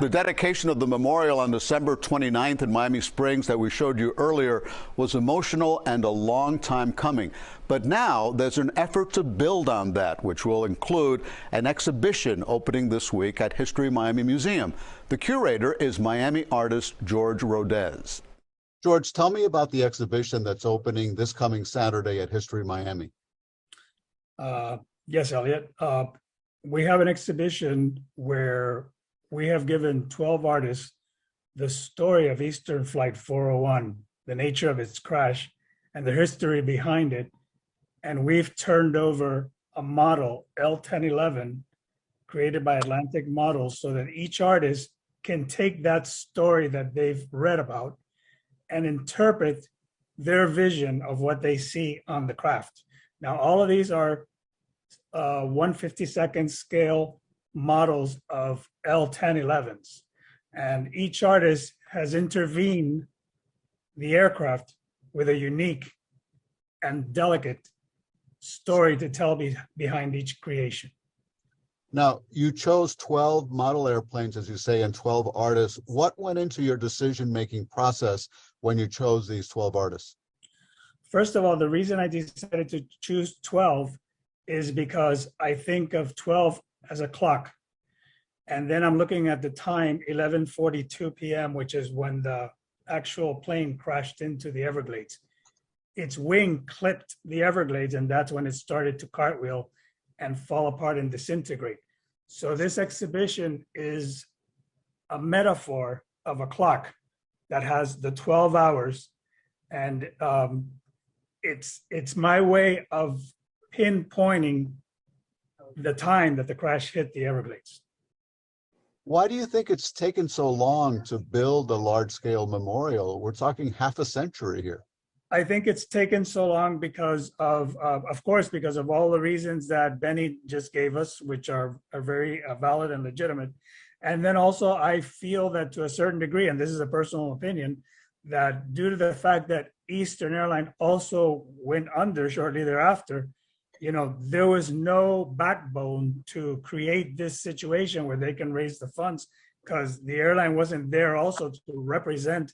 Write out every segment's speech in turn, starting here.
The dedication of the memorial on December 29th in Miami Springs that we showed you earlier was emotional and a long time coming. But now there's an effort to build on that, which will include an exhibition opening this week at HistoryMiami Museum. The curator is Miami artist George Rodriguez. George, tell me about the exhibition that's opening this coming Saturday at History Miami. Yes, Eliott. We have an exhibition where we have given 12 artists the story of Eastern Flight 401, the nature of its crash, and the history behind it. And we've turned over a model, L1011, created by Atlantic Models, so that each artist can take that story that they've read about and interpret their vision of what they see on the craft. Now, all of these are 1/52nd scale models of L1011s, and each artist has intervened the aircraft with a unique and delicate story to tell behind each creation. Now, you chose 12 model airplanes, as you say, and 12 artists. What went into your decision-making process when you chose these 12 artists? First of all, the reason I decided to choose 12 is because I think of 12 as a clock. And then I'm looking at the time, 11:42 p.m., which is when the actual plane crashed into the Everglades. Its wing clipped the Everglades, and that's when it started to cartwheel and fall apart and disintegrate. So this exhibition is a metaphor of a clock that has the 12 hours. And it's my way of pinpointing the time that the crash hit the Everglades. Why do you think it's taken so long to build a large-scale memorial? We're talking half a century here. I think it's taken so long because of course, because of all the reasons that Benny just gave us, which are very valid and legitimate. And then also, I feel that to a certain degree, and this is a personal opinion, that due to the fact that Eastern Airline also went under shortly thereafter, there was no backbone to create this situation where they can raise the funds, because the airline wasn't there also to represent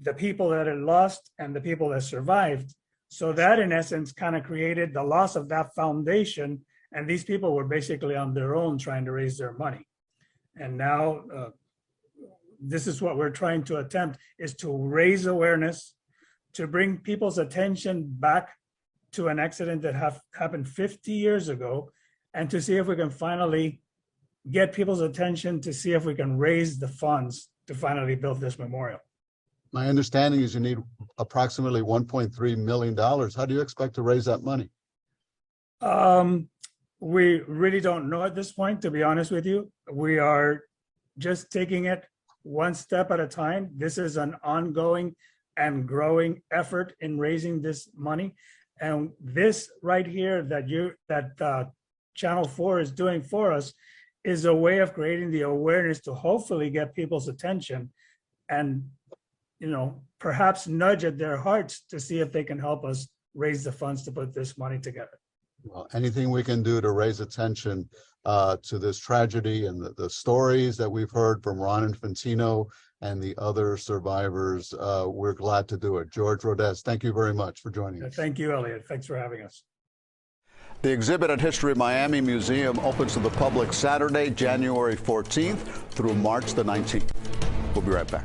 the people that had lost and the people that survived. So that, in essence, kind of created the loss of that foundation. And these people were basically on their own trying to raise their money. And now this is what we're trying to attempt, is to raise awareness, to bring people's attention back to an accident that happened 50 years ago, and to see if we can finally get people's attention to see if we can raise the funds to finally build this memorial. My understanding is you need approximately $1.3 million. How do you expect to raise that money? We really don't know at this point, to be honest with you. We are just taking it one step at a time. This is an ongoing and growing effort in raising this money. And this right here that Channel 4 is doing for us is a way of creating the awareness to hopefully get people's attention and, perhaps nudge at their hearts to see if they can help us raise the funds to put this money together. Well, anything we can do to raise attention to this tragedy and the stories that we've heard from Ron Infantino and the other survivors, we're glad to do it. George Rodriguez, thank you very much for joining us. Thank you, Eliott. Thanks for having us. The exhibit at History Miami Museum opens to the public Saturday, January 14th through March the 19th. We'll be right back.